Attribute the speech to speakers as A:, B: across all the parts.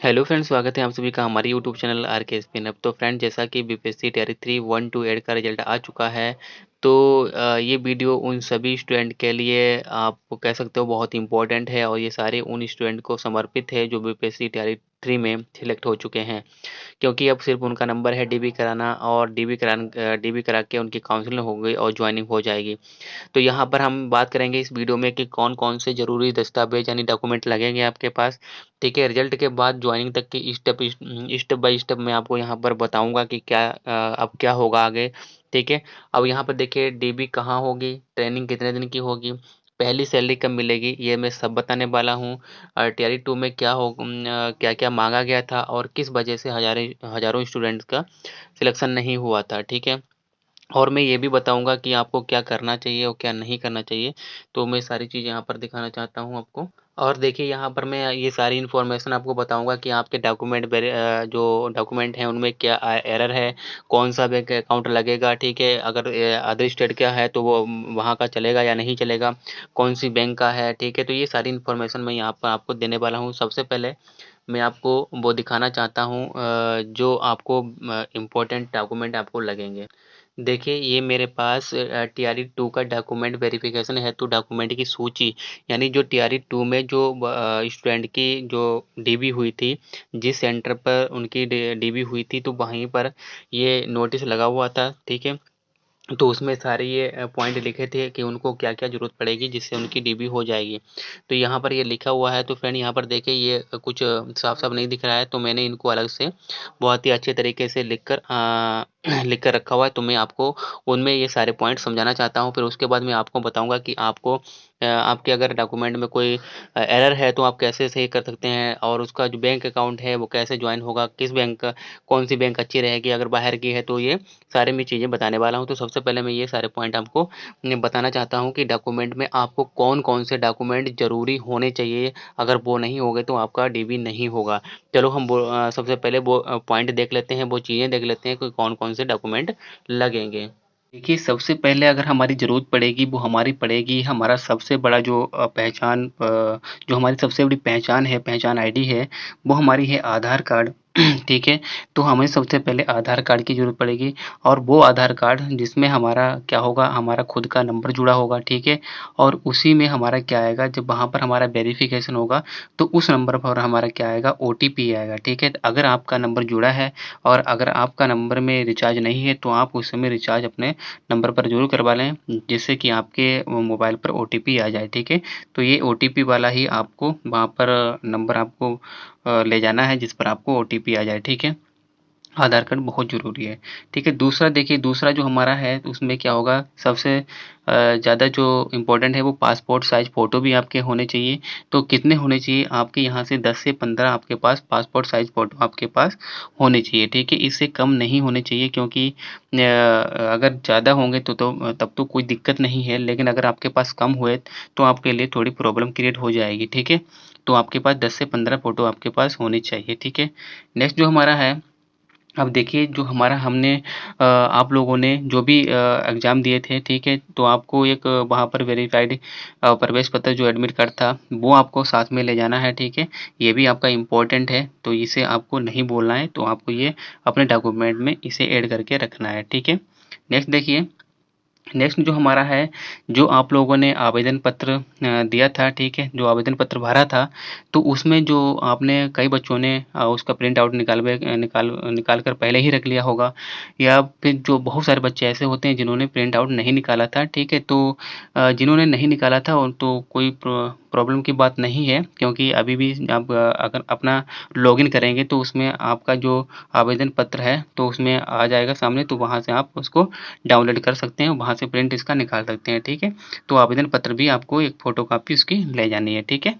A: Hello friends, स्वागत है आप सभी का हमारे यूट्यूब चैनल आर के स्पिन अप। तो फ्रेंड, जैसा कि बीपीएससी टियर 3 1 टू 8 का रिजल्ट आ चुका है। तो ये वीडियो उन सभी स्टूडेंट के लिए आप कह सकते हो बहुत इंपॉर्टेंट है, और ये सारे उन स्टूडेंट को समर्पित है जो बीपीएससी टियर 3 में सिलेक्ट हो चुके हैं। क्योंकि अब सिर्फ उनका नंबर है डीबी कराना, और डीबी करा के उनकी काउंसलिंग हो गई और ज्वाइनिंग हो जाएगी। तो यहाँ पर हम बात करेंगे इस वीडियो में कि कौन-कौन से ज़रूरी दस्तावेज यानी डॉक्यूमेंट लगेंगे आपके पास। ठीक है, रिजल्ट के बाद ज्वाइनिंग तक की स्टेप बाय स्टेप मैं आपको यहाँ पर बताऊँगा कि क्या अब क्या होगा आगे। ठीक है, अब यहाँ पर देखिए डीबी कहाँ होगी, ट्रेनिंग कितने दिन की होगी, पहली सैलरी कब मिलेगी, ये मैं सब बताने वाला हूँ। टियर 2 में क्या-क्या माँगा गया था और किस वजह से हज़ारों स्टूडेंट्स का सिलेक्शन नहीं हुआ था। ठीक है? और मैं ये भी बताऊँगा कि आपको क्या करना चाहिए और क्या नहीं करना चाहिए। तो मैं सारी चीज़ यहाँ पर दिखाना चाहता हूँ आपको। और देखिए यहाँ पर मैं ये सारी इन्फॉर्मेशन आपको बताऊँगा कि आपके जो डॉक्यूमेंट हैं उनमें क्या एरर है, कौन-सा बैंक अकाउंट लगेगा, ठीक है? अगर अदर स्टेट का है तो वो वहाँ का चलेगा या नहीं चलेगा, कौन-सी बैंक का है, ठीक है? तो ये सारी इन्फॉर्मेशन मैं यहाँ पर आपको देने वाला हूँ। सबसे पहले मैं आपको वो दिखाना चाहता हूँ जो आपको इम्पोर्टेंट डॉक्यूमेंट आपको लगेंगे। देखिए, ये मेरे पास टीआरई 2 का डॉक्यूमेंट वेरिफिकेशन हेतु डॉक्यूमेंट की सूची, यानी जो टीआरई 2 में जो स्टूडेंट की जो डीबी हुई थी, जिस सेंटर पर उनकी डीबी हुई थी, तो वहीं पर ये नोटिस लगा हुआ था। ठीक है? तो उसमें सारे ये पॉइंट लिखे थे कि उनको क्या-क्या ज़रूरत पड़ेगी जिससे उनकी डीबी हो जाएगी। तो यहाँ पर ये लिखा हुआ है। तो फ्रेंड यहाँ पर देखिए ये कुछ साफ-साफ नहीं दिख रहा है, तो मैंने इनको अलग से बहुत ही अच्छे तरीके से लिख कर रखा हुआ है। तो मैं आपको उनमें ये सारे पॉइंट समझाना चाहता हूँ। फिर उसके बाद मैं आपको बताऊँगा कि आपके अगर डॉक्यूमेंट में कोई एरर है तो आप कैसे सही कर सकते हैं, और उसका जो बैंक अकाउंट है वो कैसे जॉइन होगा, किस बैंक का कौन-सी बैंक अच्छी रहेगी अगर बाहर की है, तो ये सारे मैं चीज़ें बताने वाला हूँ। तो सबसे पहले मैं ये सारे पॉइंट आपको बताना चाहता हूँ कि डॉक्यूमेंट में आपको कौन-कौन से डॉक्यूमेंट ज़रूरी होने चाहिए। अगर वो नहीं होंगे तो आपका डीबी नहीं होगा। चलो हम सबसे पहले वो पॉइंट देख लेते हैं, वो चीज़ें देख लेते हैं कि कौन-कौन से डॉक्यूमेंट लगेंगे। देखिए, सबसे पहले अगर हमारी ज़रूरत पड़ेगी, वो हमारी पड़ेगी हमारा सबसे बड़ा जो हमारी सबसे बड़ी पहचान है, पहचान आईडी है, वो हमारी है आधार कार्ड। ठीक है? तो हमें सबसे पहले आधार कार्ड की ज़रूरत पड़ेगी, और वो आधार कार्ड जिसमें हमारा क्या होगा, हमारा खुद का नंबर जुड़ा होगा। ठीक है? और उसी में हमारा क्या आएगा, जब वहाँ पर हमारा वेरिफ़िकेशन होगा, तो उस नंबर पर हमारा क्या आएगा, ओटीपी आएगा। ठीक है? अगर आपका नंबर जुड़ा है और अगर आपका नंबर में रिचार्ज नहीं है, तो आप उस समय रिचार्ज अपने नंबर पर ज़रूर करवा लें, जिससे कि आपके मोबाइल पर ओटीपी आ जाए। ठीक है? तो ये ओटीपी वाला ही आपको वहाँ पर नंबर आपको ले जाना है, जिस पर आपको ओटीपी आ जाए। ठीक है? आधार कार्ड बहुत ज़रूरी है। ठीक है? दूसरा देखिए, दूसरा जो हमारा है उसमें क्या होगा, सबसे ज़्यादा जो इम्पोर्टेंट है वो पासपोर्ट साइज़ फ़ोटो भी आपके होने चाहिए। तो कितने होने चाहिए, आपके यहाँ से 10 से 15 आपके पास पासपोर्ट साइज़ फ़ोटो आपके पास होने चाहिए। ठीक है? इससे कम नहीं होने चाहिए, क्योंकि अगर ज़्यादा होंगे तो तब तो कोई दिक्कत नहीं है, लेकिन अगर आपके पास कम हुए तो आपके लिए थोड़ी प्रॉब्लम क्रिएट हो जाएगी। ठीक है? तो आपके पास 10 से 15 फ़ोटो आपके पास होने चाहिए। ठीक है? नेक्स्ट जो हमारा है, अब देखिए जो हमारा हमने आप लोगों ने जो भी एग्ज़ाम दिए थे, ठीक है? तो आपको एक वहाँ पर वेरिफ़ाइड प्रवेश पत्र जो एडमिट कार्ड था, वो आपको साथ में ले जाना है। ठीक है? ये भी आपका इम्पोर्टेंट है, तो इसे आपको नहीं भूलना है, तो आपको ये अपने डॉक्यूमेंट में इसे ऐड करके रखना है। ठीक है? नेक्स्ट देखिए, नेक्स्ट जो हमारा है, जो आप लोगों ने आवेदन पत्र दिया था, ठीक है? जो आवेदन पत्र भरा था, तो उसमें जो आपने कई बच्चों ने उसका प्रिंट आउट निकाल कर पहले ही रख लिया होगा, या फिर जो बहुत सारे बच्चे ऐसे होते हैं जिन्होंने प्रिंट आउट नहीं निकाला था। ठीक है? तो जिन्होंने नहीं निकाला था उन तो कोई प्रॉब्लम की बात नहीं है, क्योंकि अभी भी आप अगर अपना लॉगिन करेंगे तो उसमें आपका जो आवेदन पत्र है, तो उसमें आ जाएगा सामने, तो वहाँ से आप उसको डाउनलोड कर सकते हैं, वहाँ से प्रिंट इसका निकाल सकते हैं। ठीक है? तो आवेदन पत्र भी आपको एक फ़ोटोकॉपी उसकी ले जानी है। ठीक है?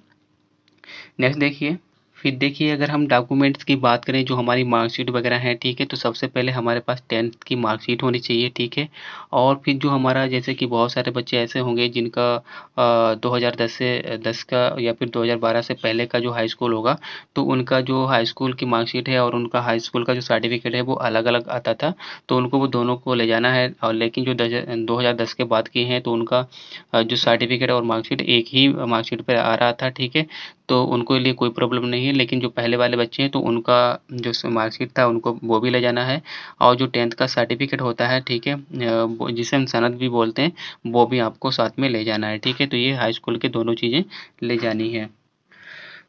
A: नेक्स्ट देखिए, फिर देखिए अगर हम डॉक्यूमेंट्स की बात करें, जो हमारी मार्कशीट वगैरह है, ठीक है? तो सबसे पहले हमारे पास 10th की मार्कशीट होनी चाहिए। ठीक है? और फिर जो हमारा, जैसे कि बहुत सारे बच्चे ऐसे होंगे जिनका 2010 से 10 का या फिर 2012 से पहले का जो हाई स्कूल होगा, तो उनका जो हाई स्कूल की मार्कशीट है और उनका हाई स्कूल का जो सर्टिफिकेट है वो अलग-अलग आता था, तो उनको वो दोनों को ले जाना है। और लेकिन जो 2010 के बाद के हैं, तो उनका जो सर्टिफिकेट और मार्कशीट एक ही मार्कशीट पे आ रहा था। ठीक है? तो उनको लिए कोई प्रॉब्लम नहीं है। लेकिन जो पहले वाले बच्चे हैं तो उनका जो मार्कशीट था उनको वो भी ले जाना है, और जो 10th का सर्टिफिकेट होता है, ठीक है, जिसे हम सनद भी बोलते हैं, वो भी आपको साथ में ले जाना है, ठीक है। तो ये हाई स्कूल के दोनों चीज़ें ले जानी है।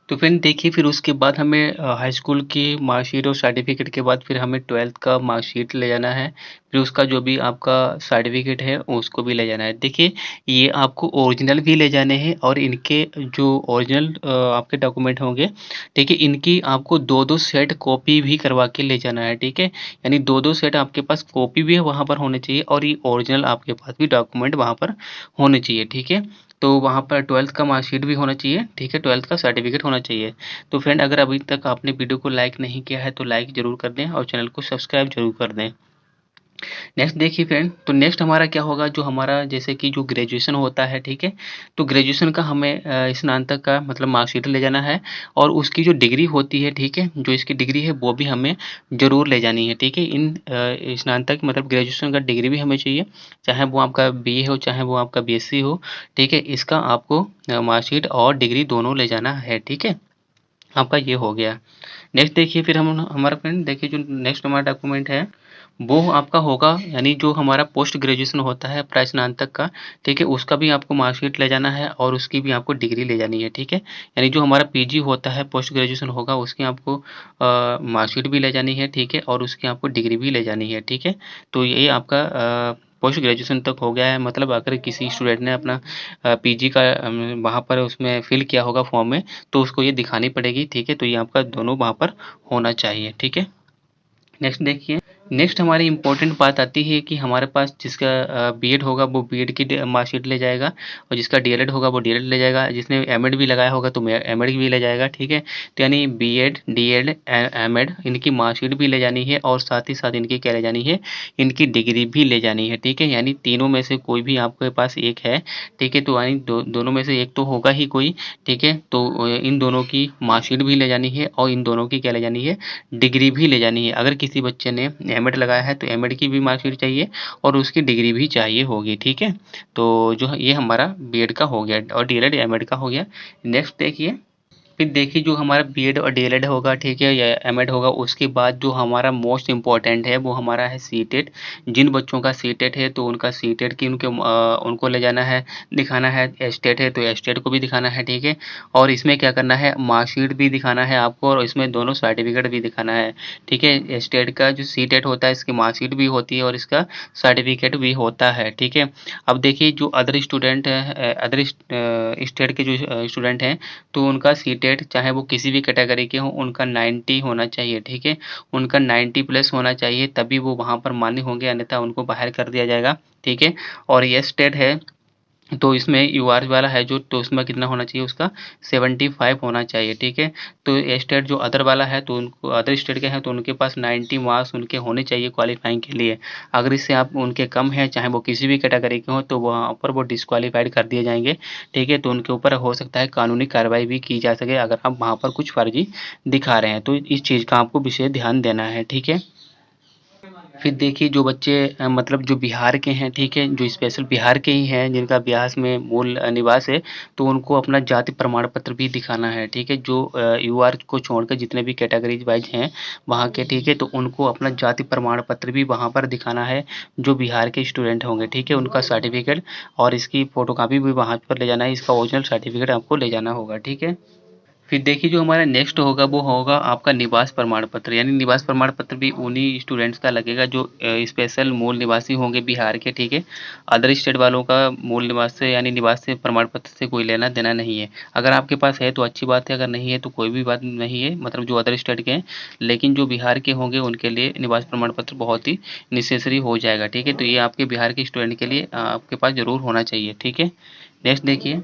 A: तो फिर देखिए, फिर उसके बाद हमें हाई स्कूल की मार्कशीट और सर्टिफिकेट के बाद फिर हमें 12th का मार्कशीट ले जाना है, फिर उसका जो भी आपका सर्टिफिकेट है उसको भी ले जाना है। देखिए, ये आपको ओरिजिनल भी ले जाने हैं, और इनके जो ओरिजिनल आपके डॉक्यूमेंट होंगे, ठीक है, इनकी आपको 2-2 सेट कॉपी भी करवा के ले जाना है, ठीक है। यानी 2-2 सेट आपके पास कॉपी भी वहाँ पर होने चाहिए, और ये ओरिजिनल आपके पास भी डॉक्यूमेंट वहाँ पर होने चाहिए, ठीक है। तो वहाँ पर 12th का मार्कशीट भी होना चाहिए, ठीक है, 12th का सर्टिफिकेट होना चाहिए। तो फ्रेंड, अगर अभी तक आपने वीडियो को लाइक नहीं किया है तो लाइक ज़रूर कर दें, और चैनल को सब्सक्राइब ज़रूर कर दें। नेक्स्ट देखिए फ्रेंड, तो नेक्स्ट हमारा क्या होगा, जो हमारा जैसे कि जो ग्रेजुएशन होता है, ठीक है, तो ग्रेजुएशन का हमें स्नातक का मतलब मार्कशीट ले जाना है, और उसकी जो डिग्री होती है, ठीक है, जो इसकी डिग्री है वो भी हमें ज़रूर ले जानी है, ठीक है। इन स्नातक मतलब ग्रेजुएशन का डिग्री भी हमें चाहिए, चाहे वो आपका बीए हो, चाहे वो आपका बीएससी हो, ठीक है। इसका आपको मार्कशीट और डिग्री दोनों ले जाना है, ठीक है। आपका ये हो गया। नेक्स्ट देखिए, फिर हम हमारा फ्रेंड देखिए, जो नेक्स्ट हमारा डॉक्यूमेंट है वो आपका होगा, यानी जो हमारा पोस्ट ग्रेजुएशन होता है स्नातक का, ठीक है, उसका भी आपको मार्कशीट ले जाना है, और उसकी भी आपको डिग्री ले जानी है, ठीक है। यानी जो हमारा पीजी होता है, पोस्ट ग्रेजुएशन होगा, उसकी आपको मार्कशीट भी ले जानी है, ठीक है, और उसकी आपको डिग्री भी ले जानी है, ठीक है। तो ये आपका पोस्ट ग्रेजुएशन तक हो गया है। मतलब अगर किसी स्टूडेंट ने अपना पीजी का वहाँ पर उसमें फिल किया होगा फॉर्म में, तो उसको ये दिखानी पड़ेगी, ठीक है। तो ये आपका दोनों वहाँ पर होना चाहिए, ठीक है। नेक्स्ट देखिए, नेक्स्ट हमारी इम्पोर्टेंट बात आती है कि हमारे पास जिसका बीएड होगा वो बीएड की मार्कशीट ले जाएगा, और जिसका डीएलएड होगा वो डीएलएड ले जाएगा, जिसने एमएड भी लगाया होगा तो एमएड भी ले जाएगा, ठीक है। तो यानी बीएड, डीएड, एमएड, इनकी मार्कशीट भी ले जानी है, और साथ ही साथ इनकी क्या ले जानी है, इनकी डिग्री भी ले जानी है, ठीक है। यानी तीनों में से कोई भी आपके पास एक है, ठीक है, तो यानी दोनों में से एक तो होगा ही कोई, ठीक है। तो इन दोनों की मार्कशीट भी ले जानी है, और इन दोनों की क्या ले जानी है, डिग्री भी ले जानी है। अगर किसी बच्चे ने एमएड लगाया है तो एमएड की भी मार्कशीट चाहिए, और उसकी डिग्री भी चाहिए होगी, ठीक है। तो जो ये हमारा बीएड का हो गया, और डीएलएड एमएड का हो गया। नेक्स्ट देखिए, फिर देखिए, जो हमारा बीएड और डीएलएड होगा, ठीक है, या एमएड होगा, उसके बाद जो हमारा मोस्ट इम्पॉर्टेंट है वो हमारा है सीटेट। जिन बच्चों का सीटेट है तो उनका सीटेट की उनको ले जाना है, दिखाना है। एस्टेट है तो एस्टेट को भी दिखाना है, ठीक है। और इसमें क्या करना है, मार्कशीट भी दिखाना है आपको, और इसमें दोनों सर्टिफिकेट भी दिखाना है, ठीक है। एस्टेट का जो सीटेट होता है, इसकी मार्कशीट भी होती है, और इसका सर्टिफिकेट भी होता है, ठीक है। अब देखिए, जो अदर स्टूडेंट है, अदर स्टेट के जो स्टूडेंट हैं, तो उनका सीटेट चाहे वो किसी भी कैटेगरी के हों, उनका 90 होना चाहिए, ठीक है। उनका 90 प्लस होना चाहिए, तभी वो वहाँ पर मान्य होंगे, अन्यथा उनको बाहर कर दिया जाएगा, ठीक है। और ये स्टेट है तो इसमें यूआर वाला है जो, तो उसमें कितना होना चाहिए, उसका 75 होना चाहिए, ठीक है। तो स्टेट जो अदर वाला है, तो उनको अदर स्टेट के हैं तो उनके पास 90 मार्क्स उनके होने चाहिए क्वालिफाइंग के लिए। अगर इससे आप उनके कम हैं, चाहे वो किसी भी कैटेगरी के हों, तो वहाँ पर वो डिस्क्वालीफाइड कर दिए जाएंगे, ठीक है। तो उनके ऊपर हो सकता है कानूनी कार्रवाई भी की जा सके, अगर आप वहाँ पर कुछ फर्जी दिखा रहे हैं। तो इस चीज़ का आपको विशेष ध्यान देना है, ठीक है। फिर देखिए, जो बच्चे मतलब जो बिहार के हैं, ठीक है, जो स्पेशल बिहार के ही हैं, जिनका बिहार में मूल निवास है, तो उनको अपना जाति प्रमाण पत्र भी दिखाना है, ठीक है। जो यूआर को छोड़कर जितने भी कैटेगरीज वाइज हैं वहाँ के, ठीक है, तो उनको अपना जाति प्रमाण पत्र भी वहाँ पर दिखाना है, जो बिहार के स्टूडेंट होंगे, ठीक है, उनका सर्टिफिकेट, और इसकी फोटोकॉपी भी वहाँ पर ले जाना है, इसका ओरिजिनल सर्टिफिकेट आपको ले जाना होगा, ठीक है। फिर देखिए, जो हमारा नेक्स्ट होगा वो होगा आपका निवास प्रमाण पत्र। यानी निवास प्रमाण पत्र भी उन्हीं स्टूडेंट्स का लगेगा जो स्पेशल मूल निवासी होंगे बिहार के, ठीक है। अदर स्टेट वालों का मूल निवास से यानी निवास से प्रमाण पत्र से कोई लेना देना नहीं है। अगर आपके पास है तो अच्छी बात है, अगर नहीं है तो कोई भी बात नहीं है, मतलब जो अदर स्टेट के हैं। लेकिन जो बिहार के होंगे उनके लिए निवास प्रमाण पत्र बहुत ही नेसेसरी हो जाएगा, ठीक है। तो ये आपके बिहार के स्टूडेंट के लिए आपके पास ज़रूर होना चाहिए, ठीक है। नेक्स्ट देखिए,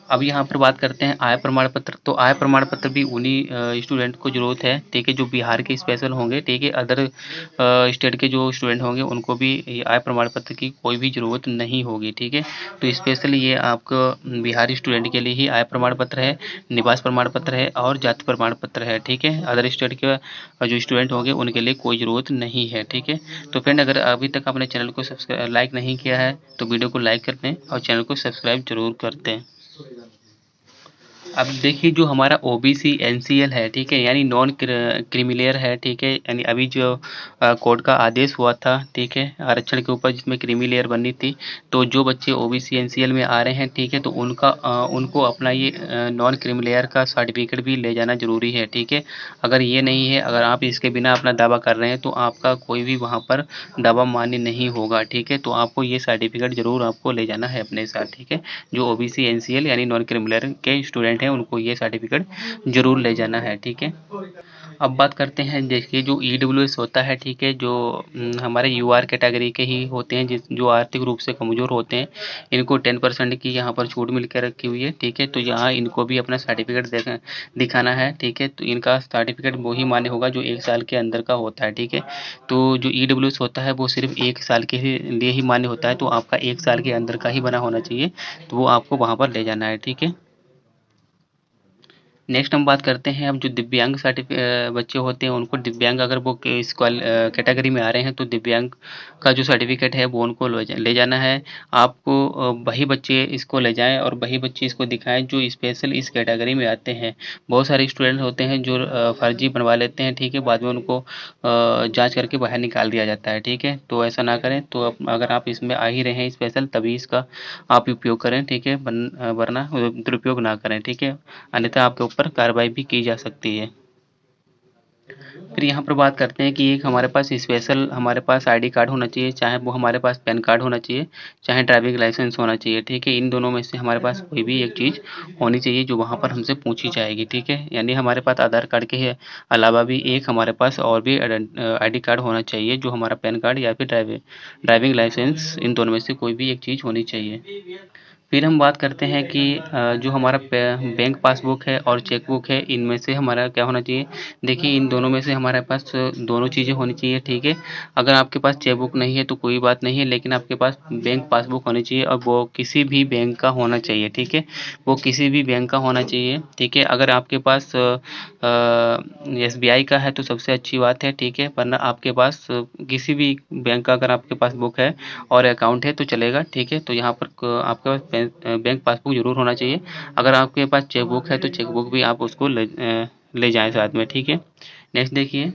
A: अब यहाँ पर बात करते हैं आय प्रमाण पत्र। तो आय प्रमाण पत्र भी उन्हीं स्टूडेंट को ज़रूरत है, ठीक है, जो बिहार के स्पेशल होंगे, ठीक है। अदर स्टेट के जो स्टूडेंट होंगे उनको भी ये आय प्रमाण पत्र की कोई भी ज़रूरत नहीं होगी, ठीक है। तो स्पेशली ये आपको बिहारी स्टूडेंट के लिए ही आय प्रमाण पत्र है, निवास प्रमाण पत्र है, और जाति प्रमाण पत्र है, ठीक है। अदर स्टेट के जो स्टूडेंट होंगे उनके लिए कोई ज़रूरत नहीं है, ठीक है। तो फ्रेंड, अगर अभी तक आपने चैनल को लाइक नहीं किया है तो वीडियो को लाइक कर दें, और चैनल को सब्सक्राइब जरूर कर दें। अब देखिए जो हमारा ओबीसी एनसीएल है, ठीक है, यानी नॉन क्रीमिलेयर है, ठीक है, यानी अभी जो कोर्ट का आदेश हुआ था, ठीक है, आरक्षण के ऊपर जिसमें क्रीमिलेयर बननी थी, तो जो बच्चे ओबीसी एनसीएल में आ रहे हैं, ठीक है, तो उनको अपना ये नॉन क्रीमिलेयर का सर्टिफिकेट भी ले जाना जरूरी है, ठीक है। अगर ये नहीं है, अगर आप इसके बिना अपना दावा कर रहे हैं तो आपका कोई भी वहाँ पर दावा मान्य नहीं होगा, ठीक है। तो आपको ये सर्टिफिकेट जरूर आपको ले जाना है अपने साथ, ठीक है। जो ओबीसी एनसीएल यानी नॉन क्रिमिनल के स्टूडेंट हैं उनको ये सर्टिफिकेट जरूर ले जाना है, ठीक है। अब बात करते हैं, देखिए जो ईडब्ल्यूएस होता है, ठीक है, जो हमारे यूआर कैटेगरी के ही होते हैं, जिस जो आर्थिक रूप से कमज़ोर होते हैं, इनको 10% की यहाँ पर छूट मिल के रखी हुई है, ठीक है। तो यहाँ इनको भी अपना सर्टिफिकेट दिखाना है, ठीक है। तो इनका सर्टिफिकेट वो ही मान्य होगा जो 1 साल के अंदर का होता है, ठीक है। तो जो ईडब्ल्यूएस होता है वो सिर्फ 1 साल के लिए ही मान्य होता है, तो आपका 1 साल के अंदर का ही बना होना चाहिए, तो वो आपको वहाँ पर ले जाना है, ठीक है। नेक्स्ट हम बात करते हैं, अब जो दिव्यांग बच्चे होते हैं उनको दिव्यांग, अगर वो इस कैटेगरी में आ रहे हैं तो दिव्यांग का जो सर्टिफिकेट है वो उनको ले जाना है। आपको वही बच्चे इसको ले जाएं और वही बच्चे इसको दिखाएं जो स्पेशल इस कैटेगरी में आते हैं। बहुत सारे स्टूडेंट होते हैं जो फर्जी बनवा लेते हैं, ठीक है, बाद में उनको जांच करके बाहर निकाल दिया जाता है, ठीक है। तो ऐसा ना करें। तो अगर आप इसमें आ ही रहे हैं स्पेशल, तभी इसका आप उपयोग करें, ठीक है, वरना दुरुपयोग ना करें, ठीक है, अन्यथा आपके ऊपर कार्रवाई भी की जा सकती है। फिर यहाँ पर बात करते हैं कि एक हमारे पास स्पेशल हमारे पास आईडी कार्ड होना चाहिए, चाहे वो हमारे पास पैन कार्ड होना चाहिए, चाहे ड्राइविंग लाइसेंस होना चाहिए, ठीक है। इन दोनों में से हमारे पास कोई भी एक चीज़ होनी चाहिए जो वहाँ पर हमसे पूछी जाएगी, ठीक है। यानी हमारे पास आधार कार्ड के अलावा भी एक हमारे पास और भी आईडी कार्ड होना चाहिए, जो हमारा पैन कार्ड या फिर ड्राइविंग लाइसेंस, इन दोनों में से कोई भी एक चीज़ होनी चाहिए। फिर हम बात करते हैं कि जो हमारा बैंक पासबुक है और चेकबुक है, इनमें से हमारा क्या होना चाहिए। देखिए इन दोनों में से हमारे पास दोनों चीज़ें होनी चाहिए, ठीक है। अगर आपके पास चेकबुक नहीं है तो कोई बात नहीं है, लेकिन आपके पास बैंक पासबुक होनी चाहिए और वो किसी भी बैंक का होना चाहिए, ठीक है। वो किसी भी बैंक का होना चाहिए, ठीक है। अगर आपके पास एसबीआई का है तो सबसे अच्छी बात है, ठीक है, वरना आपके पास किसी भी बैंक का अगर आपके पास बुक है और अकाउंट है तो चलेगा, ठीक है। तो यहाँ पर आपके पास बैंक पासबुक जरूर होना चाहिए। अगर आपके पास चेकबुक है तो चेकबुक भी आप उसको ले जाएं साथ में, ठीक है। नेक्स्ट देखिए,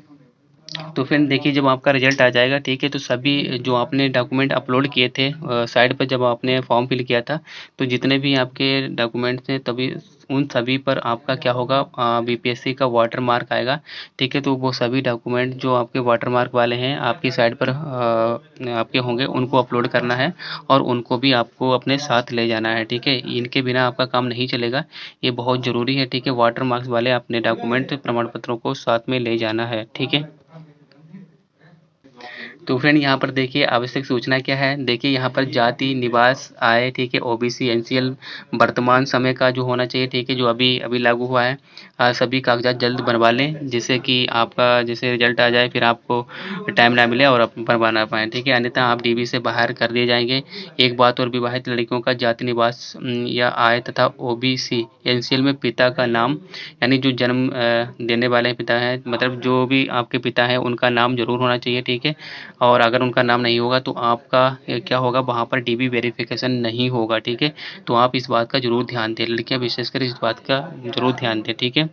A: तो फिर देखिए जब आपका रिजल्ट आ जाएगा, ठीक है, तो सभी जो आपने डॉक्यूमेंट अपलोड किए थे साइट पर जब आपने फॉर्म फिल किया था, तो जितने भी आपके डॉक्यूमेंट्स हैं तभी उन सभी पर आपका क्या होगा, बीपीएससी का वाटर मार्क आएगा, ठीक है। तो वो सभी डॉक्यूमेंट जो आपके वाटर मार्क वाले हैं आपकी साइट पर आपके होंगे, उनको अपलोड करना है और उनको भी आपको अपने साथ ले जाना है, ठीक है। इनके बिना आपका काम नहीं चलेगा, ये बहुत ज़रूरी है, ठीक है। वाटर मार्क्स वाले अपने डॉक्यूमेंट प्रमाण पत्रों को साथ में ले जाना है, ठीक है। तो फ्रेंड यहाँ पर देखिए आवश्यक सूचना क्या है। देखिए यहाँ पर जाति, निवास, आय, ठीक है, ओबीसी एनसीएल वर्तमान समय का जो होना चाहिए, ठीक है, जो अभी अभी लागू हुआ है। सभी कागजात जल्द बनवा लें जिससे कि आपका जैसे रिजल्ट आ जाए फिर आपको टाइम ना मिले और आप बनवा ना पाएँ, ठीक है, अन्यथा आप डीबी से बाहर कर दिए जाएंगे। एक बात और, विवाहित लड़कियों का जाति, निवास या आय तथा ओबीसी एनसीएल में पिता का नाम, यानी जो जन्म देने वाले पिता हैं, मतलब जो भी आपके पिता हैं उनका नाम जरूर होना चाहिए, ठीक है। और अगर उनका नाम नहीं होगा तो आपका क्या होगा, वहाँ पर डीबी वेरिफिकेशन नहीं होगा, ठीक है। तो आप इस बात का जरूर ध्यान दें, लड़कियां विशेषकर इस बात का जरूर ध्यान दें, ठीक है।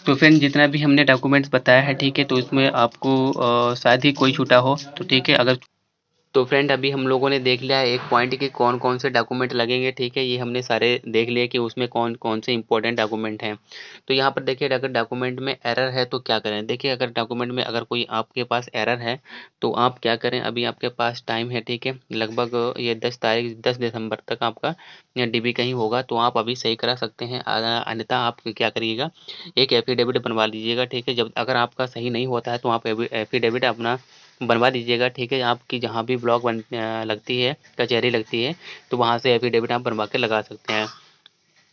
A: तो फ्रेंड जितना भी हमने डॉक्यूमेंट्स बताया है, ठीक है, तो इसमें आपको शायद ही कोई छूटा हो, तो ठीक है। अगर तो फ्रेंड अभी हम लोगों ने देख लिया है एक पॉइंट कि कौन कौन से डॉक्यूमेंट लगेंगे, ठीक है, ये हमने सारे देख लिए कि उसमें कौन कौन से इंपॉर्टेंट डॉक्यूमेंट हैं। तो यहाँ पर देखिए अगर डॉक्यूमेंट में एरर है तो क्या करें। देखिए अगर डॉक्यूमेंट में अगर कोई आपके पास एरर है तो आप क्या करें, अभी आपके पास टाइम है, ठीक है, लगभग ये 10 दिसंबर तक आपका डीबी कहीं होगा, तो आप अभी सही करा सकते हैं। अन्यथा आप क्या करिएगा, एक एफिडेविट बनवा लीजिएगा, ठीक है। जब अगर आपका सही नहीं होता है तो आप एफिडेविट अपना बनवा दीजिएगा, ठीक है। आपकी जहाँ भी ब्लॉक लगती है, कचहरी लगती है, तो वहाँ से एफिडेविट आप बनवा के लगा सकते हैं।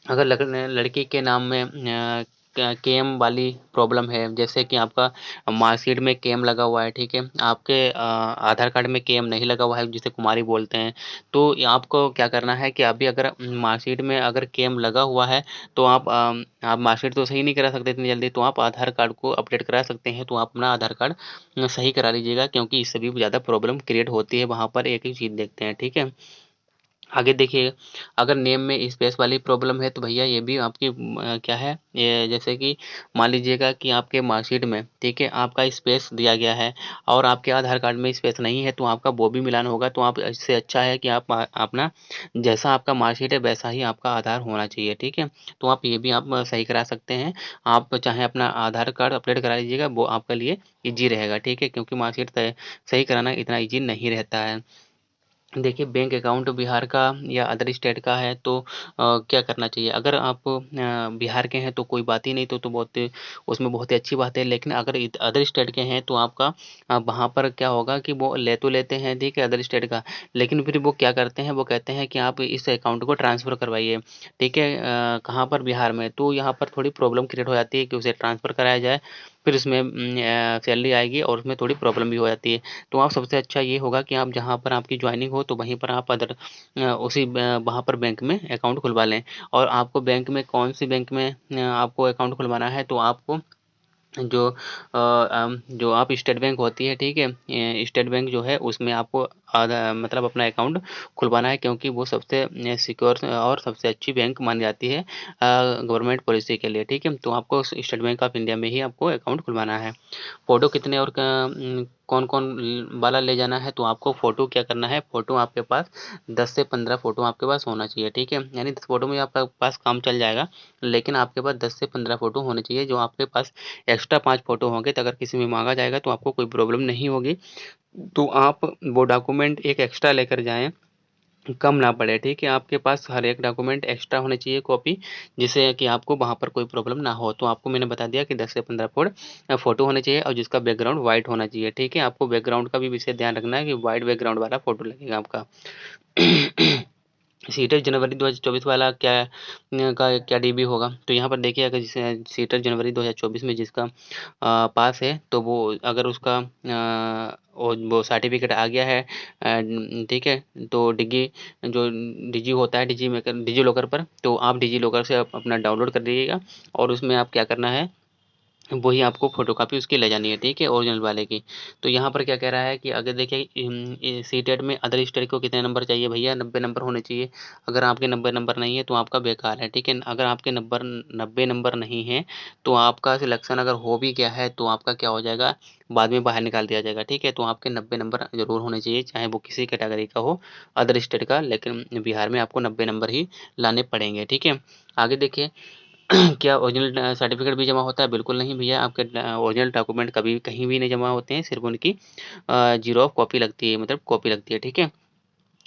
A: अगर लड़की के नाम में केम वाली प्रॉब्लम है, जैसे कि आपका मार्कशीट में केम लगा हुआ है, ठीक है, आपके आधार कार्ड में केम नहीं लगा हुआ है जिसे कुमारी बोलते हैं, तो आपको क्या करना है कि अभी अगर मार्कशीट में अगर केम लगा हुआ है तो आप मार्कशीट तो सही नहीं करा सकते इतनी जल्दी, तो आप आधार कार्ड को अपडेट करा सकते हैं। तो आप अपना आधार कार्ड सही करा लीजिएगा, क्योंकि इससे भी ज़्यादा प्रॉब्लम क्रिएट होती है, वहाँ पर एक ही चीज़ देखते हैं, ठीक है। आगे देखिए, अगर नेम में स्पेस वाली प्रॉब्लम है तो भैया ये भी आपकी क्या है, ये जैसे कि मान लीजिएगा कि आपके मार्कशीट में, ठीक है, आपका स्पेस दिया गया है और आपके आधार कार्ड में स्पेस नहीं है, तो आपका वो भी मिलान होगा। तो आप, इससे अच्छा है कि आप अपना जैसा आपका मार्कशीट है वैसा ही आपका आधार होना चाहिए, ठीक है। तो आप ये भी आप सही करा सकते हैं। आप चाहे अपना आधार कार्ड अपडेट करा लीजिएगा, वो आपके लिए ईजी रहेगा, ठीक है, क्योंकि मार्कशीट सही कराना इतना ईजी नहीं रहता है। देखिए, बैंक अकाउंट बिहार का या अदर स्टेट का है तो क्या करना चाहिए? अगर आप बिहार के हैं तो कोई बात ही नहीं, तो बहुत उसमें बहुत ही अच्छी बात है। लेकिन अगर अदर स्टेट के हैं तो आपका वहाँ पर क्या होगा कि वो ले तो लेते हैं, ठीक है, अदर स्टेट का, लेकिन फिर वो क्या करते हैं, वो कहते हैं कि आप इस अकाउंट को ट्रांसफ़र करवाइए, ठीक है, कहाँ पर? बिहार में। तो यहाँ पर थोड़ी प्रॉब्लम क्रिएट हो जाती है कि उसे ट्रांसफ़र कराया जाए, फिर उसमें सैलरी आएगी और उसमें थोड़ी प्रॉब्लम भी हो जाती है। तो आप, सबसे अच्छा ये होगा कि आप जहाँ पर आपकी जॉइनिंग हो तो वहीं पर आप उसी वहाँ पर बैंक में अकाउंट खुलवा लें। और आपको बैंक में, कौन सी बैंक में आपको अकाउंट खुलवाना है, तो आपको जो आप स्टेट बैंक होती है, ठीक है, स्टेट बैंक जो है उसमें आपको आधा मतलब अपना अकाउंट खुलवाना है, क्योंकि वो सबसे सिक्योर और सबसे अच्छी बैंक मानी जाती है गवर्नमेंट पॉलिसी के लिए, ठीक है। तो आपको स्टेट बैंक ऑफ इंडिया में ही आपको अकाउंट खुलवाना है। फ़ोटो कितने और कौन-कौन वाला ले जाना है, तो आपको फ़ोटो क्या करना है, फ़ोटो आपके पास 10 से 15 फ़ोटो आपके पास होना चाहिए, ठीक है। यानी 10 फ़ोटो में आपका पास काम चल जाएगा, लेकिन आपके पास 10 से 15 फ़ोटो होने चाहिए। जो आपके पास एक्स्ट्रा 5 फ़ोटो होंगे तो अगर किसी में माँगा जाएगा तो आपको कोई प्रॉब्लम नहीं होगी। तो आप वो डॉक्यूमेंट एक एक्स्ट्रा लेकर जाएँ, कम ना पड़े, ठीक है। आपके पास हर एक डॉक्यूमेंट एक्स्ट्रा होने चाहिए कॉपी, जिससे कि आपको वहाँ पर कोई प्रॉब्लम ना हो। तो आपको मैंने बता दिया कि 10 से 15 फ़ोटो होने चाहिए और जिसका बैकग्राउंड वाइट होना चाहिए, ठीक है। आपको बैकग्राउंड का भी विशेष ध्यान रखना है कि वाइट बैकग्राउंड वाला फ़ोटो लगेगा आपका। सीटेट जनवरी 2024 वाला क्या का क्या डीबी होगा? तो यहाँ पर देखिए, अगर जिसे सीटेट जनवरी 2024 में जिसका पास है, तो वो अगर उसका वो सर्टिफिकेट आ गया है, ठीक है, तो जो डिजी होता है, डिजी लॉकर पर, तो आप डिजी लॉकर से अपना डाउनलोड कर लीजिएगा और उसमें आप क्या करना है, वही आपको फ़ोटोकॉपी उसकी ले जानी है, ठीक है, ओरिजिनल वाले की। तो यहाँ पर क्या कह रहा है कि अगर देखिए, सीटेट में अदर स्टेट को कितने नंबर चाहिए भैया? 90 नंबर होने चाहिए। अगर आपके 90 नंबर नहीं है तो आपका बेकार है, ठीक है। अगर आपके 90 नंबर नहीं है तो आपका सिलेक्शन अगर हो भी गया है तो आपका क्या हो जाएगा, बाद में बाहर निकाल दिया जाएगा, ठीक है। तो आपके 90 नंबर ज़रूर होने चाहिए, चाहे वो किसी कैटेगरी का हो, अदर स्टेट का, लेकिन बिहार में आपको 90 नंबर ही लाने पड़ेंगे, ठीक है। आगे देखिए, क्या ओरिजिनल सर्टिफिकेट भी जमा होता है? बिल्कुल नहीं भैया, आपके ओरिजिनल डॉक्यूमेंट कभी कहीं भी नहीं जमा होते हैं, सिर्फ़ उनकी ज़ेरॉक्स कॉपी लगती है, मतलब कॉपी लगती है, ठीक है।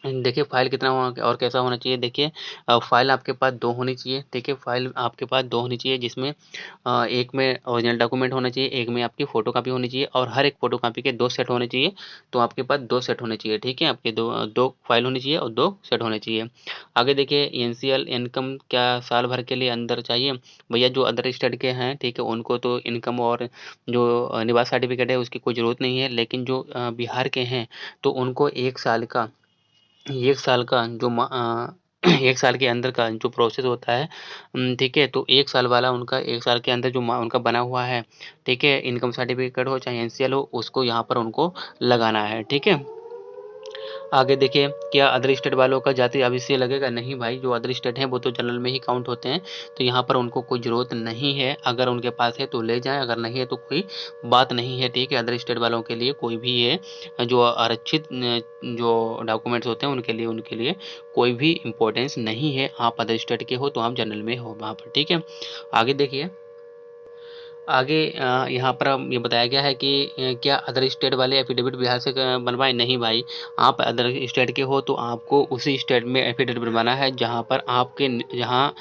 A: देखिए, फ़ाइल कितना होना और कैसा होना चाहिए? देखिए, फ़ाइल आपके पास 2 होनी चाहिए, ठीक है। फ़ाइल आपके पास 2 होनी चाहिए, जिसमें एक में ओरिजिनल डॉक्यूमेंट होना चाहिए, एक में आपकी फ़ोटोकॉपी होनी चाहिए और हर एक फ़ोटोकॉपी के 2 सेट होने चाहिए। तो आपके पास 2 सेट होने चाहिए, ठीक है। आपके 2 फ़ाइल होनी चाहिए और 2 सेट होने चाहिए। आगे देखिए, एनसीएल इनकम क्या साल भर के लिए अंदर चाहिए? भैया, जो अदर स्टेट के हैं, ठीक है, उनको तो इनकम और जो निवास सर्टिफिकेट है उसकी कोई ज़रूरत नहीं है, लेकिन जो बिहार के हैं तो उनको 1 साल का 1 साल का 1 साल के अंदर का जो प्रोसेस होता है, ठीक है, तो 1 साल वाला उनका 1 साल के अंदर जो उनका बना हुआ है, ठीक है, इनकम सर्टिफिकेट हो चाहे एनसीएल हो, उसको यहाँ पर उनको लगाना है, ठीक है। आगे देखिए, क्या अदर स्टेट वालों का जाति अवश्य लगेगा? नहीं भाई, जो अदर स्टेट हैं वो तो जनरल में ही काउंट होते हैं, तो यहाँ पर उनको कोई ज़रूरत नहीं है। अगर उनके पास है तो ले जाएँ, अगर नहीं है तो कोई बात नहीं है, ठीक है। अदर स्टेट वालों के लिए कोई भी ये जो आरक्षित जो डॉक्यूमेंट्स होते हैं उनके लिए कोई भी इम्पोर्टेंस नहीं है। आप अदर स्टेट के हो तो आप जनरल में हो वहाँ पर, ठीक है। आगे देखिए, आगे यहाँ पर ये बताया गया है कि क्या अदर स्टेट वाले एफ़िडेविट बिहार से बनवाएँ? नहीं भाई, आप अदर स्टेट के हो तो आपको उसी स्टेट में एफ़िडेविट बनवाना है जहाँ पर आपके जहाँ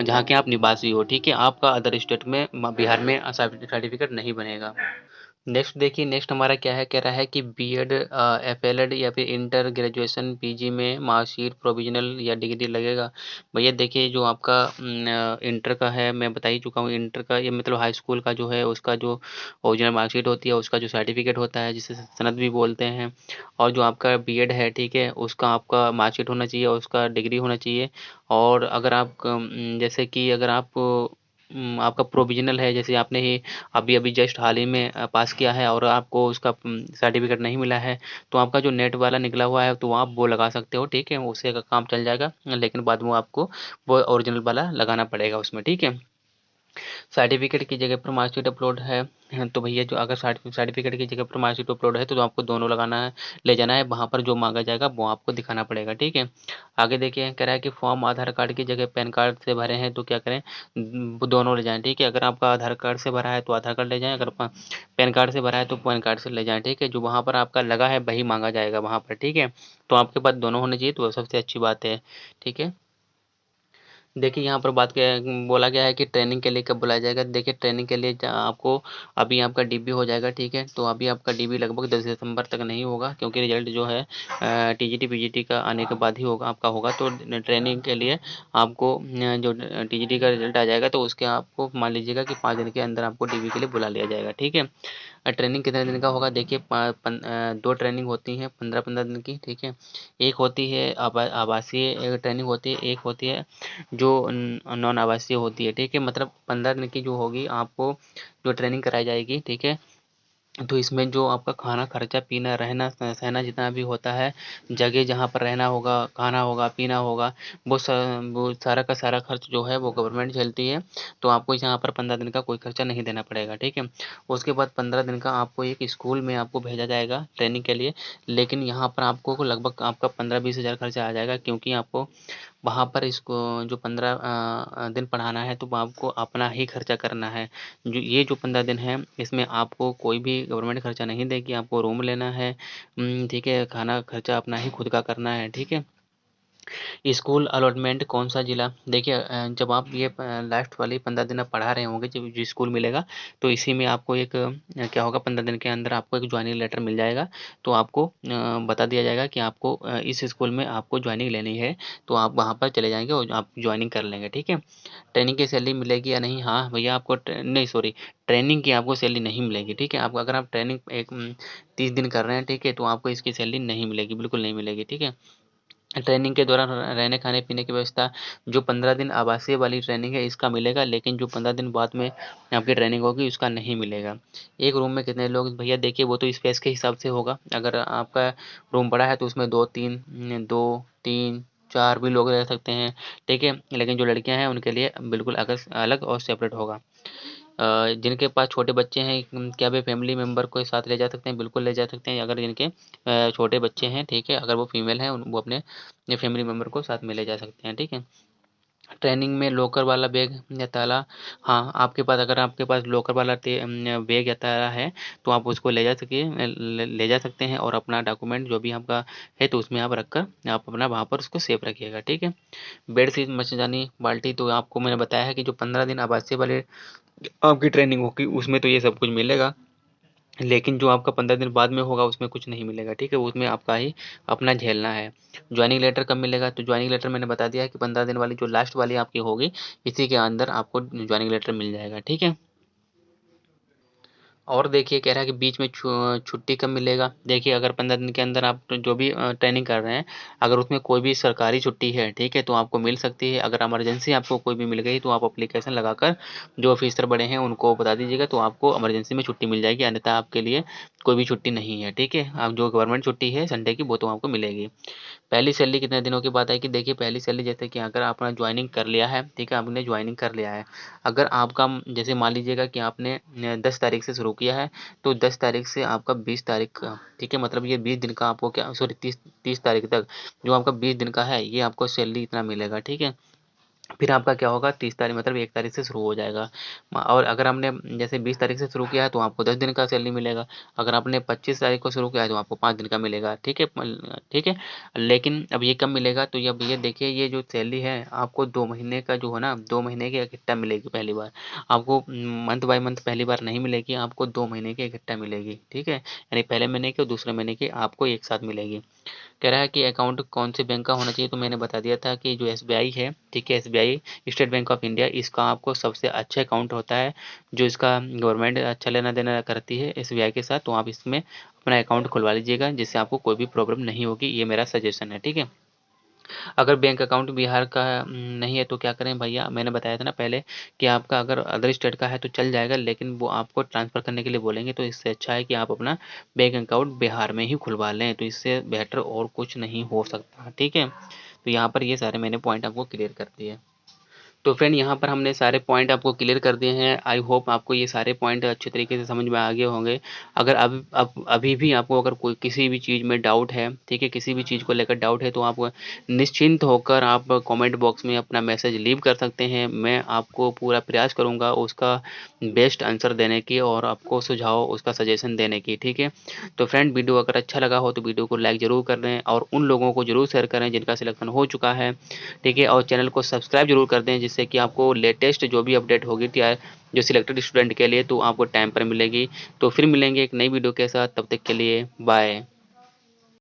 A: जहाँ के आप निवासी हो, ठीक है। आपका अदर स्टेट में बिहार में सर्टिफिकेट नहीं बनेगा। नेक्स्ट देखिए, नेक्स्ट हमारा क्या है, कह रहा है कि बीएड, एफएलएड या फिर इंटर ग्रेजुएशन पीजी में मार्कशीट प्रोविजनल या डिग्री लगेगा? भैया देखिए, जो आपका इंटर का है, मैं बता ही चुका हूँ, इंटर का ये मतलब हाई स्कूल का जो है उसका जो ओरिजिनल मार्कशीट होती है, उसका जो सर्टिफिकेट होता है जिसे सनद भी बोलते हैं, और जो आपका बीएड है, ठीक है, उसका आपका मार्कशीट होना चाहिए और उसका डिग्री होना चाहिए। और अगर आप जैसे कि अगर आप आपका प्रोविजनल है, जैसे आपने ही अभी-अभी जस्ट हाल ही में पास किया है और आपको उसका सर्टिफिकेट नहीं मिला है, तो आपका जो नेट वाला निकला हुआ है तो आप वो लगा सकते हो, ठीक है? उससे का काम चल जाएगा, लेकिन बाद में आपको वो ओरिजिनल वाला लगाना पड़ेगा उसमें, ठीक है? सर्टिफिकेट की जगह पर मार्कशीट अपलोड है, तो भैया जो अगर सर्टिफिकेट की जगह पर मार्कशीट अपलोड है तो आपको दोनों लगाना है, ले जाना है, वहाँ पर जो मांगा जाएगा वो आपको दिखाना पड़ेगा, ठीक है? आगे देखिए कह रहा है कि फॉर्म आधार कार्ड की जगह पैन कार्ड से भरे हैं तो क्या करें, वो दोनों ले जाएं, ठीक है? अगर आपका आधार कार्ड से भरा है तो आधार कार्ड ले जाएं, अगर पैन कार्ड से भरा है तो पैन कार्ड से ले जाएं, ठीक है? जो वहाँ पर आपका लगा है वही मांगा जाएगा वहाँ पर, ठीक है? तो आपके पास दोनों होने चाहिए तो वो सबसे अच्छी बात है, ठीक है? देखिए यहाँ पर बात क्या बोला गया है कि ट्रेनिंग के लिए कब बुलाया जाएगा। देखिए ट्रेनिंग के लिए आपको अभी आपका डीबी हो जाएगा, ठीक है? तो अभी आपका डीबी लगभग 10 दिसंबर तक नहीं होगा, क्योंकि रिजल्ट जो है टीजीटी पीजीटी का आने के बाद ही होगा आपका होगा। तो ट्रेनिंग के लिए आपको जो टीजीटी का रिजल्ट आ जाएगा तो उसके आपको मान लीजिएगा कि 5 दिन के अंदर आपको डीबी के लिए बुला लिया जाएगा, ठीक है? ट्रेनिंग कितने दिन का होगा, देखिए 2 ट्रेनिंग होती हैं 15-15 दिन की, ठीक है? एक होती है आवासीय ट्रेनिंग होती है, एक होती है जो नॉन आवासीय होती है, ठीक है? मतलब 15 दिन की जो होगी आपको जो ट्रेनिंग कराई जाएगी, ठीक है? तो इसमें जो आपका खाना खर्चा पीना रहना सहना जितना भी होता है, जगह जहाँ पर रहना होगा, खाना होगा, पीना होगा, वो सारा का सारा खर्च जो है वो गवर्नमेंट झेलती है। तो आपको यहाँ पर 15 दिन का कोई खर्चा नहीं देना पड़ेगा, ठीक है? उसके बाद 15 दिन का आपको एक स्कूल में आपको भेजा जाएगा ट्रेनिंग के लिए, लेकिन यहाँ पर आपको लगभग आपका 15-20 हज़ार खर्चा आ जाएगा, क्योंकि आपको वहाँ पर इसको जो 15 दिन पढ़ाना है तो आपको अपना ही खर्चा करना है। जो 15 दिन है इसमें आपको कोई भी गवर्नमेंट खर्चा नहीं देगी, आपको रूम लेना है, ठीक है? खाना खर्चा अपना ही खुद का करना है, ठीक है? स्कूल अलॉटमेंट कौन सा जिला, देखिए जब आप ये लास्ट वाली 15 दिन आप पढ़ा रहे होंगे, जब जो स्कूल मिलेगा तो इसी में आपको एक क्या होगा, 15 दिन के अंदर आपको एक ज्वाइनिंग लेटर मिल जाएगा। तो आपको बता दिया जाएगा कि आपको इस स्कूल में आपको ज्वाइनिंग लेनी है, तो आप वहाँ पर चले जाएंगे और आप ज्वाइनिंग कर लेंगे, ठीक है? ट्रेनिंग की सैलरी मिलेगी या नहीं, हाँ भैया आपको नहीं सॉरी, ट्रेनिंग की आपको सैलरी नहीं मिलेगी, ठीक है? आपको अगर आप ट्रेनिंग एक 30 दिन कर रहे हैं, ठीक है? तो आपको इसकी सैलरी नहीं मिलेगी, बिल्कुल नहीं मिलेगी, ठीक है? ट्रेनिंग के दौरान रहने खाने पीने की व्यवस्था, जो 15 दिन आवासीय वाली ट्रेनिंग है इसका मिलेगा, लेकिन जो 15 दिन बाद में आपकी ट्रेनिंग होगी उसका नहीं मिलेगा। एक रूम में कितने लोग, भैया देखिए वो तो स्पेस के हिसाब से होगा। अगर आपका रूम बड़ा है तो उसमें 2-3 भी लोग रह सकते हैं, ठीक है? लेकिन जो लड़कियां हैं उनके लिए बिल्कुल अलग अलग और सेपरेट होगा। जिनके पास छोटे बच्चे हैं, क्या वे फैमिली मेम्बर को साथ ले जा सकते हैं, बिल्कुल ले जा सकते हैं। अगर जिनके छोटे बच्चे हैं, ठीक है? अगर वो फीमेल हैं वो अपने फैमिली मेम्बर को साथ में ले जा सकते हैं, ठीक है? ट्रेनिंग में लॉकर वाला बैग या ताला, हाँ आपके पास अगर आपके पास लॉकर वाला बैग या ताला है तो आप उसको ले जा सकते हैं, और अपना डॉक्यूमेंट जो भी आपका है तो उसमें आप रख कर आप अपना वहाँ पर उसको सेफ रखिएगा, ठीक है? बेडशीट, मच्छरदानी, बाल्टी, तो आपको मैंने बताया है कि जो 15 दिन आवासीय वाले आपकी ट्रेनिंग होगी उसमें तो ये सब कुछ मिलेगा, लेकिन जो आपका 15 दिन बाद में होगा उसमें कुछ नहीं मिलेगा, ठीक है? उसमें आपका ही अपना झेलना है। ज्वाइनिंग लेटर कब मिलेगा, तो ज्वाइनिंग लेटर मैंने बता दिया है कि 15 दिन वाली जो लास्ट वाली आपकी होगी इसी के अंदर आपको ज्वाइनिंग लेटर मिल जाएगा, ठीक है? और देखिए कह रहा है कि बीच में छुट्टी कब मिलेगा। देखिए अगर 15 दिन के अंदर आप जो भी ट्रेनिंग कर रहे हैं, अगर उसमें कोई भी सरकारी छुट्टी है, ठीक है? तो आपको मिल सकती है। अगर इमरजेंसी आपको कोई भी मिल गई तो आप एप्लीकेशन लगाकर जो ऑफिसर बड़े हैं उनको बता दीजिएगा, तो आपको इमरजेंसी में छुट्टी मिल जाएगी, अन्यथा आपके लिए कोई भी छुट्टी नहीं है, ठीक है? आप जो गवर्नमेंट छुट्टी है संडे की वो तो आपको मिलेगी। पहली सैलरी कितने दिनों के बाद आएगी, देखिए पहली सैलरी जैसे कि अगर आपने ज्वाइनिंग कर लिया है, ठीक है? आपने ज्वाइनिंग कर लिया है, अगर आपका जैसे मान लीजिएगा कि आपने 10 तारीख से शुरू किया है तो 10 तारीख से आपका 20 तारीख का, ठीक है? मतलब ये 20 दिन का आपको क्या सॉरी 30 तारीख तक जो आपका 20 दिन का है ये आपको सैलरी इतना मिलेगा, ठीक है? फिर आपका क्या होगा, 30 तारीख मतलब 1 तारीख से शुरू हो जाएगा। और अगर हमने जैसे 20 तारीख से शुरू किया है तो आपको 10 दिन का सैलरी मिलेगा। अगर आपने 25 तारीख को शुरू किया है तो आपको 5 दिन का मिलेगा, ठीक है? ठीक है? लेकिन अब ये कब मिलेगा, तो अब ये देखिए ये जो सैलरी है आपको 2 महीने का जो है ना, 2 महीने की इकट्ठा मिलेगी पहली बार। आपको मंथ बाय मंथ पहली बार नहीं मिलेगी, आपको 2 महीने की इकट्ठा मिलेगी, ठीक है? यानी पहले महीने की और दूसरे महीने की आपको एक साथ मिलेगी। कह रहा है कि अकाउंट कौन से बैंक का होना चाहिए, तो मैंने बता दिया था कि जो एसबीआई है, ठीक है? SBI state bank of India, इसका आपको सबसे अच्छा अकाउंट होता है, जो इसका गवर्नमेंट अच्छा लेना देना करती है एसबीआई के साथ, तो आप इसमें अपना अकाउंट खुलवा लीजिएगा, जिससे आपको कोई भी प्रॉब्लम नहीं होगी, ये मेरा सजेशन है, ठीक है? अगर बैंक अकाउंट बिहार का नहीं है तो क्या करें भैया, मैंने बताया था ना पहले कि आपका अगर अदर स्टेट का है तो चल जाएगा, लेकिन वो आपको ट्रांसफ़र करने के लिए बोलेंगे, तो इससे अच्छा है कि आप अपना बैंक अकाउंट बिहार में ही खुलवा लें, तो इससे बेटर और कुछ नहीं हो सकता, ठीक है। तो यहाँ पर ये सारे मैंने पॉइंट आपको क्लियर कर दिए। तो फ्रेंड यहाँ पर हमने सारे पॉइंट आपको क्लियर कर दिए हैं। आई होप आपको ये सारे पॉइंट अच्छे तरीके से समझ में आ गए होंगे। अगर अब अभी भी आपको अगर कोई किसी भी चीज़ में डाउट है, ठीक है, किसी भी चीज़ को लेकर डाउट है, तो आप निश्चिंत होकर आप कमेंट बॉक्स में अपना मैसेज लीव कर सकते हैं। मैं आपको पूरा प्रयास करूँगा उसका बेस्ट आंसर देने की और आपको सुझाव उसका सजेशन देने की, ठीक है। तो फ्रेंड वीडियो अगर अच्छा लगा हो तो वीडियो को लाइक ज़रूर कर दें और उन लोगों को ज़रूर शेयर करें जिनका सिलेक्शन हो चुका है, ठीक है, और चैनल को सब्सक्राइब जरूर कर दें, जिससे कि आपको लेटेस्ट जो भी अपडेट होगी जो सिलेक्टेड स्टूडेंट के लिए तो आपको टाइम पर मिलेगी। तो फिर मिलेंगे एक नई वीडियो के साथ, तब तक के लिए बाय।